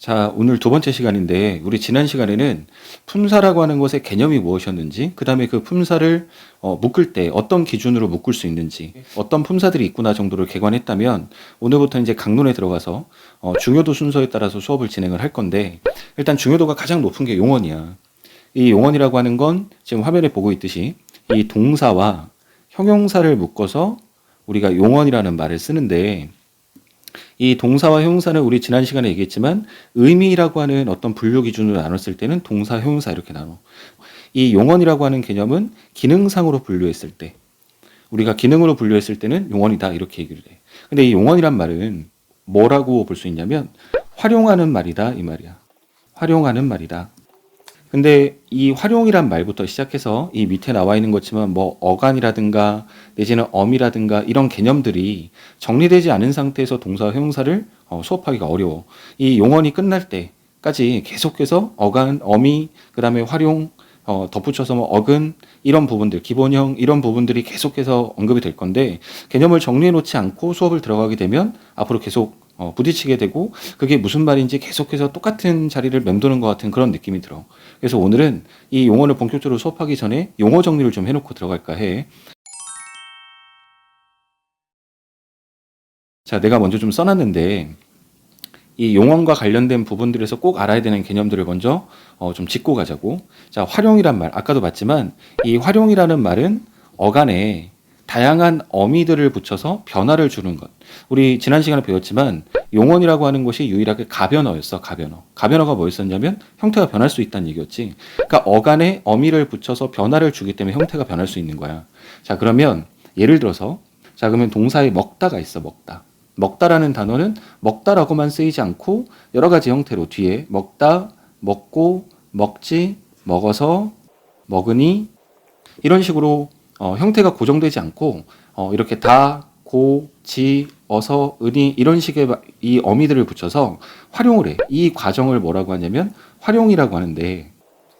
자, 오늘 두 번째 시간인데, 우리 지난 시간에는 품사라고 하는 것의 개념이 무엇이었는지, 그 다음에 그 품사를 묶을 때 어떤 기준으로 묶을 수 있는지, 어떤 품사들이 있구나 정도를 개관했다면, 오늘부터 이제 강론에 들어가서 중요도 순서에 따라서 수업을 진행을 할 건데, 일단 중요도가 가장 높은 게 용언이야. 이 용언이라고 하는 건 지금 화면에 보고 있듯이 이 동사와 형용사를 묶어서 우리가 용언이라는 말을 쓰는데, 이 동사와 형용사는 우리 지난 시간에 얘기했지만 의미라고 하는 어떤 분류 기준으로 나눴을 때는 동사, 형용사 이렇게 나눠. 이 용언이라고 하는 개념은 기능상으로 분류했을 때, 우리가 기능으로 분류했을 때는 용언이다 이렇게 얘기를 해. 근데 이 용언이란 말은 뭐라고 볼 수 있냐면 활용하는 말이다 이 말이야. 활용하는 말이다. 근데 이 활용이란 말부터 시작해서 이 밑에 나와 있는 것지만 뭐 어간이라든가 내지는 엄이라든가 이런 개념들이 정리되지 않은 상태에서 동사와 형용사를 수업하기가 어려워. 이 용언이 끝날 때까지 계속해서 어간, 어미, 그 다음에 활용, 덧붙여서 뭐 어근 이런 부분들, 기본형 이런 부분들이 계속해서 언급이 될 건데 개념을 정리해 놓지 않고 수업을 들어가게 되면 앞으로 계속 부딪히게 되고 그게 무슨 말인지 계속해서 똑같은 자리를 맴도는 것 같은 그런 느낌이 들어. 그래서 오늘은 이 용어를 본격적으로 수업하기 전에 용어 정리를 좀 해놓고 들어갈까 해. 자, 내가 먼저 좀 써놨는데 이 용언과 관련된 부분들에서 꼭 알아야 되는 개념들을 먼저 좀 짚고 가자고. 자, 활용이란 말 아까도 봤지만 이 활용이라는 말은 어간에 다양한 어미들을 붙여서 변화를 주는 것. 우리 지난 시간에 배웠지만 용언이라고 하는 것이 유일하게 가변어였어. 가변어. 가변어가 뭐였었냐면 형태가 변할 수 있다는 얘기였지. 그러니까 어간에 어미를 붙여서 변화를 주기 때문에 형태가 변할 수 있는 거야. 자, 그러면 예를 들어서 자, 그러면 동사에 먹다가 있어. 먹다. 먹다라는 단어는 먹다라고만 쓰이지 않고 여러 가지 형태로 뒤에 먹다, 먹고, 먹지, 먹어서, 먹으니 이런 식으로 형태가 고정되지 않고 이렇게 다, 고, 지, 어서, 은이 이런 식의 이 어미들을 붙여서 활용을 해. 이 과정을 뭐라고 하냐면 활용이라고 하는데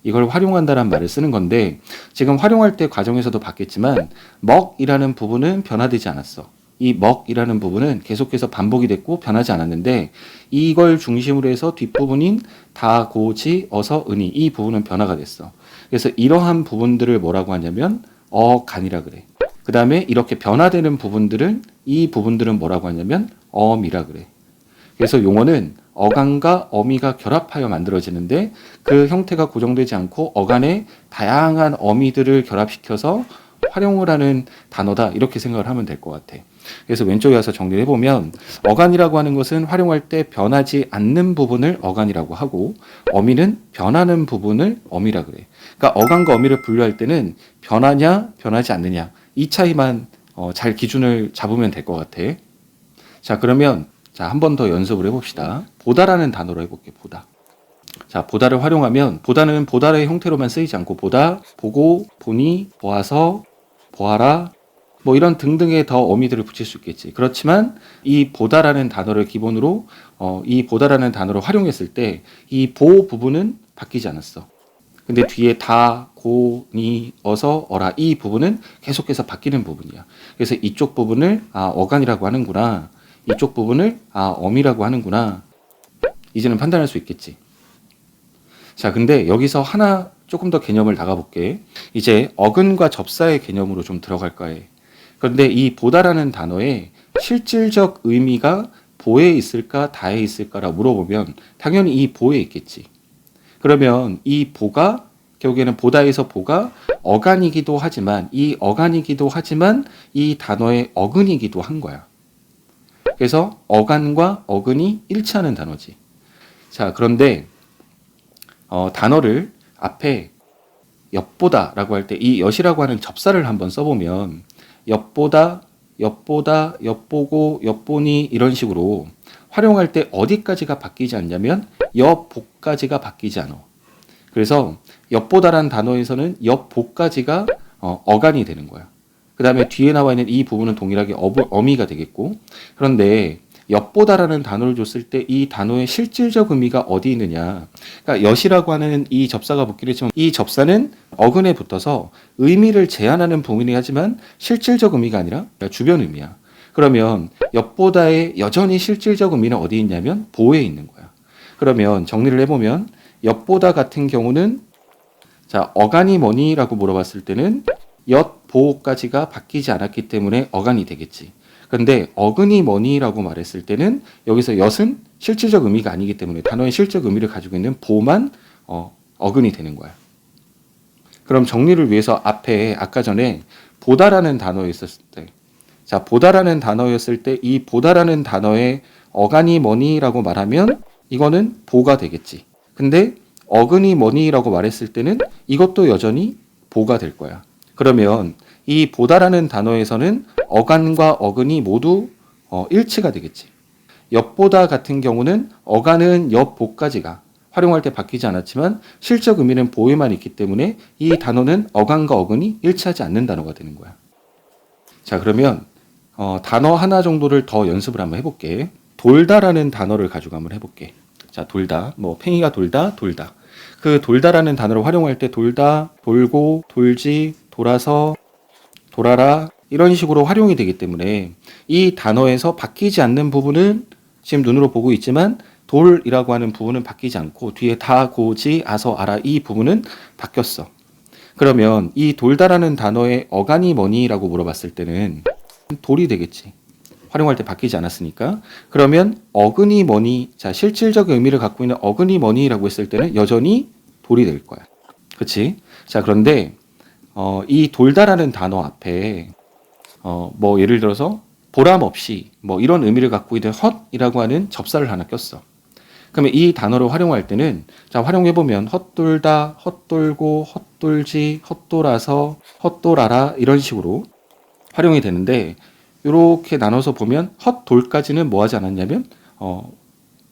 이걸 활용한다는 말을 쓰는 건데 지금 활용할 때 과정에서도 봤겠지만 먹이라는 부분은 변화되지 않았어. 이 먹이라는 부분은 계속해서 반복이 됐고 변하지 않았는데 이걸 중심으로 해서 뒷부분인 다, 고, 지, 어서, 은이 이 부분은 변화가 됐어. 그래서 이러한 부분들을 뭐라고 하냐면 어간이라 그래. 그 다음에 이렇게 변화되는 부분들은 이 부분들은 뭐라고 하냐면 어미라 그래. 그래서 용어는 어간과 어미가 결합하여 만들어지는데 그 형태가 고정되지 않고 어간에 다양한 어미들을 결합시켜서 활용을 하는 단어다 이렇게 생각을 하면 될 것 같아. 그래서 왼쪽에 와서 정리를 해보면 어간이라고 하는 것은 활용할 때 변하지 않는 부분을 어간이라고 하고 어미는 변하는 부분을 어미라 그래. 그러니까 어간과 어미를 분류할 때는 변하냐 변하지 않느냐 이 차이만 잘 기준을 잡으면 될 것 같아. 자, 그러면 자, 한 번 더 연습을 해봅시다. 보다라는 단어로 해볼게. 보다. 자, 보다를 활용하면 보다는 보다의 형태로만 쓰이지 않고 보다, 보고, 보니, 보아서, 보아라 뭐 이런 등등의 더 어미들을 붙일 수 있겠지. 그렇지만 이 보다라는 단어를 기본으로 이 보다라는 단어를 활용했을 때 이 보 부분은 바뀌지 않았어. 근데 뒤에 다, 고, 니, 어서, 어라 이 부분은 계속해서 바뀌는 부분이야. 그래서 이쪽 부분을 어간이라고 하는구나. 이쪽 부분을 어미라고 하는구나. 이제는 판단할 수 있겠지. 자, 근데 여기서 하나 조금 더 개념을 나가볼게. 이제 어근과 접사의 개념으로 좀 들어갈까 해. 그런데 이 보다라는 단어의 실질적 의미가 보에 있을까 다에 있을까라 물어보면 당연히 이 보에 있겠지. 그러면 이 보가 결국에는 보다에서 보가 어간이기도 하지만 이 어간이기도 하지만 이 단어의 어근이기도 한 거야. 그래서 어간과 어근이 일치하는 단어지. 자, 그런데 단어를 앞에 엿보다라고 할 때 이 엿이라고 하는 접사를 한번 써보면 엿보다, 엿보다, 엿보고, 엿보니 이런 식으로 활용할 때 어디까지가 바뀌지 않냐면 엿보까지가 바뀌지 않아. 그래서 엿보다라는 단어에서는 엿보까지가 어간이 되는 거야. 그 다음에 뒤에 나와 있는 이 부분은 동일하게 어미가 되겠고 그런데 엿보다라는 단어를 줬을 때 이 단어의 실질적 의미가 어디 있느냐. 그러니까 엿이라고 하는 이 접사가 붙기로 했지만 이 접사는 어근에 붙어서 의미를 제한하는 부분이 하지만 실질적 의미가 아니라 주변 의미야. 그러면 엿보다의 여전히 실질적 의미는 어디 있냐면 보에 있는 거야. 그러면 정리를 해보면 엿보다 같은 경우는 자, 어간이 뭐니라고 물어봤을 때는 엿보까지가 바뀌지 않았기 때문에 어간이 되겠지. 그런데 어근이 뭐니라고 말했을 때는 여기서 엿은 실질적 의미가 아니기 때문에 단어의 실적 의미를 가지고 있는 보만 어근이 되는 거야. 그럼 정리를 위해서 앞에 아까 전에 보다라는 단어 있었을 때, 자, 보다라는 단어였을 때 이 보다라는 단어의 어간이 뭐니라고 말하면 이거는 보가 되겠지. 근데 어근이 뭐니라고 말했을 때는 이것도 여전히 보가 될 거야. 그러면 이 보다라는 단어에서는 어간과 어근이 모두 일치가 되겠지. 엿보다 같은 경우는 어간은 엿보까지가 활용할 때 바뀌지 않았지만 실적 의미는 보에만 있기 때문에 이 단어는 어간과 어근이 일치하지 않는 단어가 되는 거야. 자, 그러면 단어 하나 정도를 더 연습을 한번 해볼게. 돌다라는 단어를 가지고 한번 해볼게. 자, 돌다. 뭐 팽이가 돌다, 돌다. 그 돌다라는 단어를 활용할 때 돌다, 돌고, 돌지, 돌아서, 돌아라 이런 식으로 활용이 되기 때문에 이 단어에서 바뀌지 않는 부분은 지금 눈으로 보고 있지만 돌이라고 하는 부분은 바뀌지 않고 뒤에 다, 고, 지, 아서, 아라 이 부분은 바뀌었어. 그러면 이 돌다라는 단어의 어간이 뭐니라고 물어봤을 때는 돌이 되겠지. 활용할 때 바뀌지 않았으니까. 그러면 어근이 뭐니, 자, 실질적 의미를 갖고 있는 어근이 뭐니라고 했을 때는 여전히 돌이 될 거야. 그치? 자, 그런데 이 돌다라는 단어 앞에 뭐 예를 들어서 보람 없이 뭐 이런 의미를 갖고 있는 헛이라고 하는 접사를 하나 꼈어. 그러면 이 단어를 활용할 때는 자, 활용해 보면 헛돌다, 헛돌고, 헛돌지, 헛돌아서, 헛돌아라 이런 식으로 활용이 되는데 이렇게 나눠서 보면 헛돌까지는 뭐 하지 않았냐면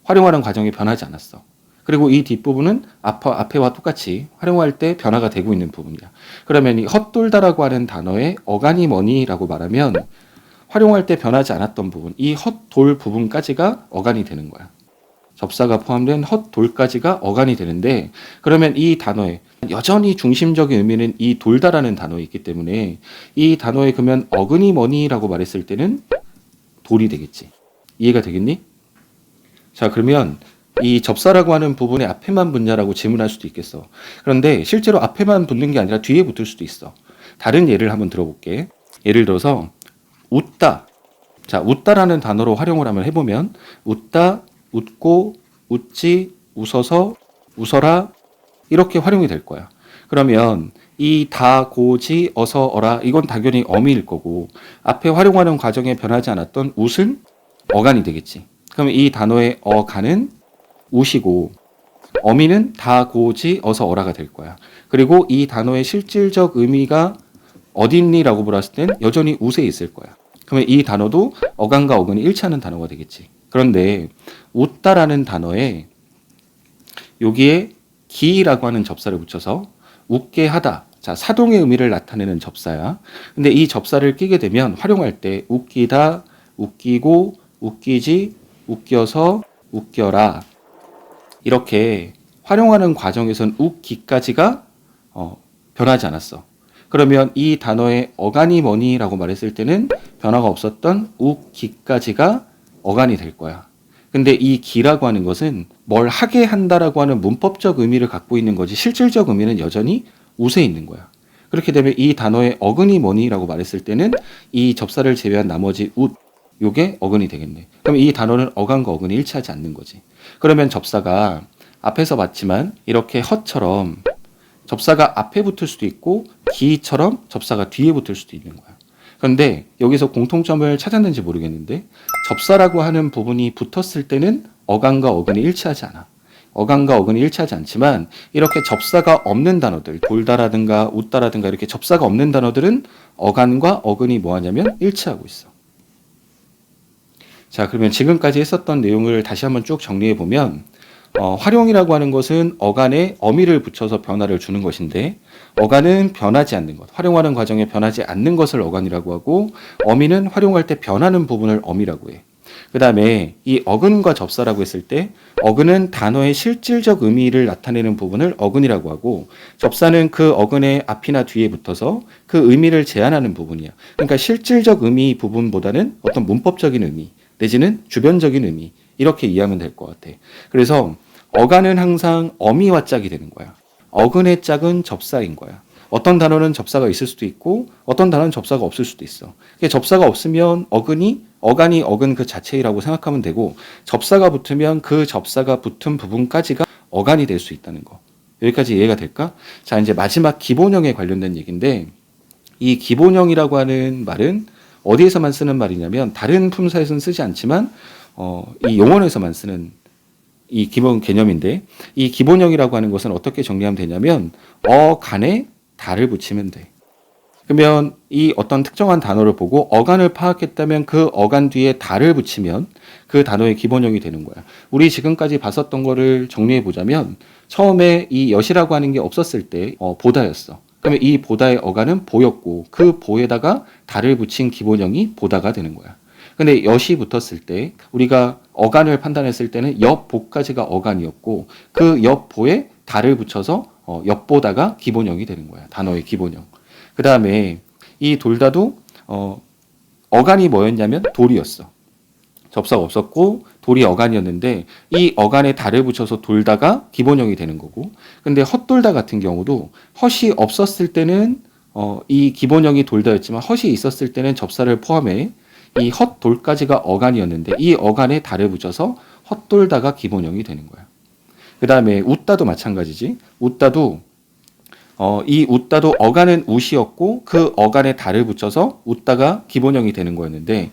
활용하는 과정이 변하지 않았어. 그리고 이 뒷부분은 앞에와 똑같이 활용할 때 변화가 되고 있는 부분이야. 그러면 이 헛돌다라고 하는 단어의 어간이 뭐니라고 말하면 활용할 때 변하지 않았던 부분, 이 헛돌 부분까지가 어간이 되는 거야. 접사가 포함된 헛돌까지가 어간이 되는데 그러면 이 단어에 여전히 중심적인 의미는 이 돌다라는 단어에 있기 때문에 이 단어에 그러면 어근이 뭐니라고 말했을 때는 돌이 되겠지. 이해가 되겠니? 자, 그러면 이 접사라고 하는 부분의 앞에만 붙냐라고 질문할 수도 있겠어. 그런데 실제로 앞에만 붙는 게 아니라 뒤에 붙을 수도 있어. 다른 예를 한번 들어볼게. 예를 들어서 웃다. 자, 웃다라는 단어로 활용을 한번 해보면 웃다, 웃고, 웃지, 웃어서, 웃어라 이렇게 활용이 될 거야. 그러면 이 다, 고, 지, 어서, 어라 이건 당연히 어미일 거고 앞에 활용하는 과정에 변하지 않았던 웃은 어간이 되겠지. 그러면 이 단어의 어간은 웃이고 어미는 다, 고, 지, 어서, 어라가 될 거야. 그리고 이 단어의 실질적 의미가 어딨니라고 물었을 땐 여전히 웃에 있을 거야. 그러면 이 단어도 어간과 어근이 일치하는 단어가 되겠지. 그런데 웃다라는 단어에 여기에 기라고 하는 접사를 붙여서 웃게 하다. 자, 사동의 의미를 나타내는 접사야. 근데 이 접사를 끼게 되면 활용할 때 웃기다, 웃기고, 웃기지, 웃겨서, 웃겨라. 이렇게 활용하는 과정에선 웃기까지가 변하지 않았어. 그러면 이 단어의 어간이 뭐니라고 말했을 때는 변화가 없었던 웃기까지가 어간이 될 거야. 근데 이 기라고 하는 것은 뭘 하게 한다라고 하는 문법적 의미를 갖고 있는 거지 실질적 의미는 여전히 웃에 있는 거야. 그렇게 되면 이 단어의 어근이 뭐니라고 말했을 때는 이 접사를 제외한 나머지 웃, 요게 어근이 되겠네. 그럼 이 단어는 어간과 어근이 일치하지 않는 거지. 그러면 접사가 앞에서 봤지만 이렇게 헛처럼 접사가 앞에 붙을 수도 있고 기처럼 접사가 뒤에 붙을 수도 있는 거야. 그런데 여기서 공통점을 찾았는지 모르겠는데 접사라고 하는 부분이 붙었을 때는 어간과 어근이 일치하지 않아. 어간과 어근이 일치하지 않지만 이렇게 접사가 없는 단어들, 돌다라든가 웃다라든가 이렇게 접사가 없는 단어들은 어간과 어근이 뭐하냐면 일치하고 있어. 자, 그러면 지금까지 했었던 내용을 다시 한번 쭉 정리해 보면 활용이라고 하는 것은 어간에 어미를 붙여서 변화를 주는 것인데 어간은 변하지 않는 것, 활용하는 과정에 변하지 않는 것을 어간이라고 하고 어미는 활용할 때 변하는 부분을 어미라고 해. 그 다음에 이 어근과 접사라고 했을 때 어근은 단어의 실질적 의미를 나타내는 부분을 어근이라고 하고 접사는 그 어근의 앞이나 뒤에 붙어서 그 의미를 제한하는 부분이야. 그러니까 실질적 의미 부분보다는 어떤 문법적인 의미 내지는 주변적인 의미 이렇게 이해하면 될 것 같아. 그래서 어간은 항상 어미와 짝이 되는 거야. 어근의 짝은 접사인 거야. 어떤 단어는 접사가 있을 수도 있고 어떤 단어는 접사가 없을 수도 있어. 접사가 없으면 어간이 어근 그 자체라고 생각하면 되고, 접사가 붙으면 그 접사가 붙은 부분까지가 어간이 될 수 있다는 거. 여기까지 이해가 될까? 자, 이제 마지막 기본형에 관련된 얘기인데, 이 기본형이라고 하는 말은 어디에서만 쓰는 말이냐면 다른 품사에서는 쓰지 않지만 이 용언에서만 쓰는 이 기본 개념인데, 이 기본형이라고 하는 것은 어떻게 정리하면 되냐면 어간에 다를 붙이면 돼. 그러면 이 어떤 특정한 단어를 보고 어간을 파악했다면 그 어간 뒤에 다를 붙이면 그 단어의 기본형이 되는 거야. 우리 지금까지 봤었던 거를 정리해 보자면, 처음에 이 엿이라고 하는 게 없었을 때 보다였어. 그러면 이 보다의 어간은 보였고 그 보에다가 다를 붙인 기본형이 보다가 되는 거야. 근데 엿이 붙었을 때 우리가 어간을 판단했을 때는 엿보까지가 어간이었고 그 엿보에 다를 붙여서 엿보다가 기본형이 되는 거야. 단어의 기본형. 그 다음에 이 돌다도 어간이 뭐였냐면 돌이었어. 접사가 없었고 돌이 어간이었는데 이 어간에 달을 붙여서 돌다가 기본형이 되는 거고, 근데 헛돌다 같은 경우도 헛이 없었을 때는 이 기본형이 돌다였지만 헛이 있었을 때는 접사를 포함해 이 헛돌까지가 어간이었는데 이 어간에 달을 붙여서 헛돌다가 기본형이 되는 거야. 그 다음에 웃다도 마찬가지지. 웃다도 이 웃다도 어간은 웃이었고 그 어간에 달을 붙여서 웃다가 기본형이 되는 거였는데,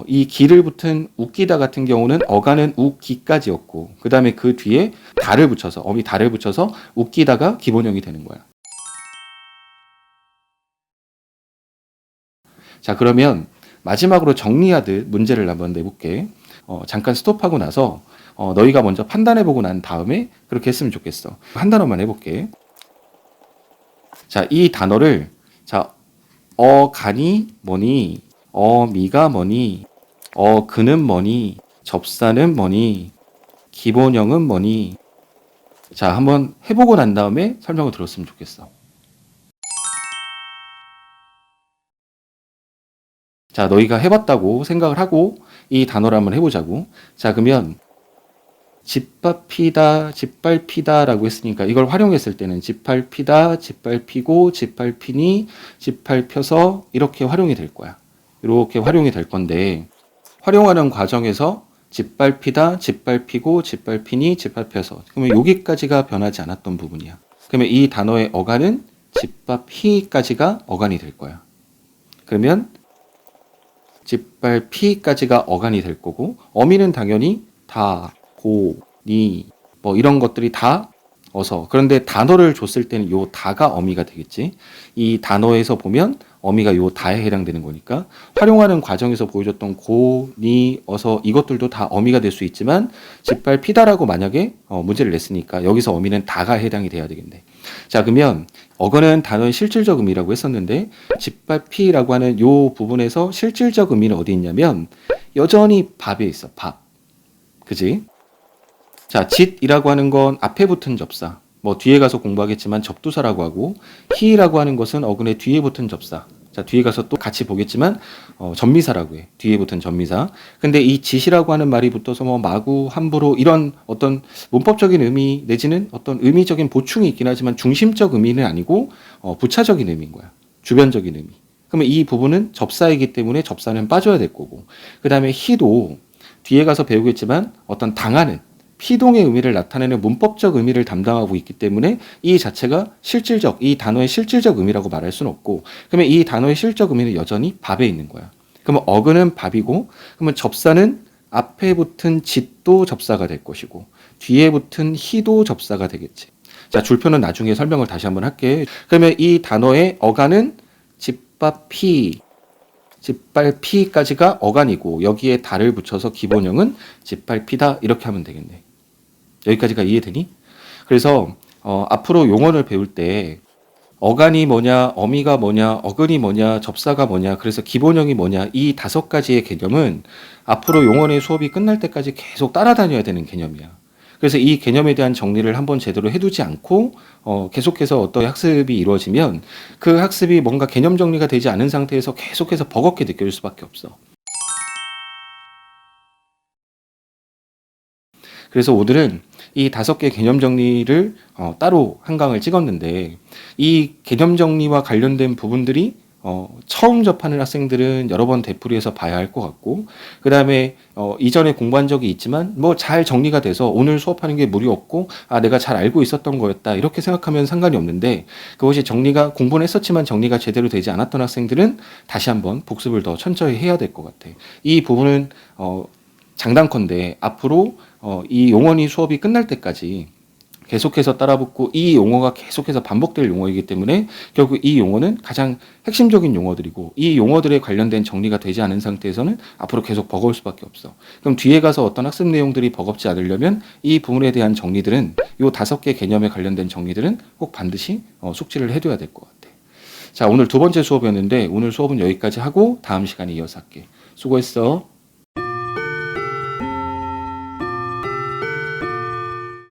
이 기를 붙은 웃기다 같은 경우는 어간은 웃기까지였고 그 다음에 그 뒤에 달을 붙여서 어미 달을 붙여서 웃기다가 기본형이 되는 거야. 자, 그러면 마지막으로 정리하듯 문제를 한번 내볼게. 잠깐 스톱하고 나서 너희가 먼저 판단해보고 난 다음에 그렇게 했으면 좋겠어. 한 단어만 해볼게. 자, 이 단어를, 자, 어간이 뭐니, 어미가 뭐니, 어근은 뭐니, 접사는 뭐니, 기본형은 뭐니. 자, 한번 해보고 난 다음에 설명을 들었으면 좋겠어. 자, 너희가 해봤다고 생각을 하고 이 단어를 한번 해보자고. 자, 그러면 짓밟히다, 짓밟히다라고 했으니까 이걸 활용했을 때는 짓밟히다, 짓밟히고, 짓밟히니, 짓밟혀서 이렇게 활용이 될 거야. 이렇게 활용이 될 건데, 활용하는 과정에서 짓밟히다, 짓밟히고, 짓밟히니, 짓밟혀서, 그러면 여기까지가 변하지 않았던 부분이야. 그러면 이 단어의 어간은 짓밟히까지가 어간이 될 거야. 그러면 짓밟히까지가 어간이 될 거고, 어미는 당연히 다, 고, 니, 뭐 이런 것들이 다 어서. 그런데 단어를 줬을 때는 요 다가 어미가 되겠지. 이 단어에서 보면 어미가 요 다에 해당되는 거니까 활용하는 과정에서 보여줬던 고, 니, 어서 이것들도 다 어미가 될 수 있지만 짓밟히다라고 만약에 문제를 냈으니까 여기서 어미는 다가 해당이 돼야 되겠네. 자, 그러면 어근은 단어의 실질적 의미라고 했었는데 짓밟히라고 하는 요 부분에서 실질적 의미는 어디 있냐면 여전히 밥에 있어. 밥. 그지? 자, 짓이라고 하는 건 앞에 붙은 접사. 뭐 뒤에 가서 공부하겠지만 접두사라고 하고, 히라고 하는 것은 어근의 뒤에 붙은 접사. 자, 뒤에 가서 또 같이 보겠지만 전미사라고 해. 뒤에 붙은 전미사. 근데 이 짓이라고 하는 말이 붙어서 뭐 마구, 함부로 이런 어떤 문법적인 의미 내지는 어떤 의미적인 보충이 있긴 하지만 중심적 의미는 아니고 부차적인 의미인 거야. 주변적인 의미. 그러면 이 부분은 접사이기 때문에 접사는 빠져야 될 거고, 그 다음에 히도 뒤에 가서 배우겠지만 어떤 당하는 피동의 의미를 나타내는 문법적 의미를 담당하고 있기 때문에 이 자체가 실질적, 이 단어의 실질적 의미라고 말할 수는 없고, 그러면 이 단어의 실질적 의미는 여전히 밥에 있는 거야. 그러면 어근은 밥이고, 그러면 접사는 앞에 붙은 짓도 접사가 될 것이고 뒤에 붙은 히도 접사가 되겠지. 자, 줄표는 나중에 설명을 다시 한번 할게. 그러면 이 단어의 어간은 짓밟히, 짓밟히까지가 어간이고 여기에 달을 붙여서 기본형은 짓밟히다 이렇게 하면 되겠네. 여기까지가 이해되니? 그래서 앞으로 용어를 배울 때 어간이 뭐냐, 어미가 뭐냐, 어근이 뭐냐, 접사가 뭐냐, 그래서 기본형이 뭐냐, 이 5가지의 개념은 앞으로 용어의 수업이 끝날 때까지 계속 따라다녀야 되는 개념이야. 그래서 이 개념에 대한 정리를 한번 제대로 해두지 않고 계속해서 어떤 학습이 이루어지면 그 학습이 뭔가 개념 정리가 되지 않은 상태에서 계속해서 버겁게 느껴질 수밖에 없어. 그래서 오늘은 이 5개 개념 정리를 따로 한 강을 찍었는데 이 개념 정리와 관련된 부분들이 처음 접하는 학생들은 여러 번 되풀이해서 봐야 할 것 같고, 그 다음에 이전에 공부한 적이 있지만 뭐 잘 정리가 돼서 오늘 수업하는 게 무리 없고 내가 잘 알고 있었던 거였다 이렇게 생각하면 상관이 없는데, 그것이 정리가 공부는 했었지만 정리가 제대로 되지 않았던 학생들은 다시 한번 복습을 더 천천히 해야 될 것 같아. 이 부분은 장단컨대 앞으로 이 용언이 수업이 끝날 때까지 계속해서 따라붙고 이 용어가 계속해서 반복될 용어이기 때문에 결국 이 용어는 가장 핵심적인 용어들이고, 이 용어들에 관련된 정리가 되지 않은 상태에서는 앞으로 계속 버거울 수밖에 없어. 그럼 뒤에 가서 어떤 학습 내용들이 버겁지 않으려면 이 부분에 대한 정리들은, 이 5개 개념에 관련된 정리들은 꼭 반드시 숙지를 해둬야 될 것 같아. 자, 오늘 두 번째 수업이었는데 오늘 수업은 여기까지 하고 다음 시간에 이어서 할게. 수고했어.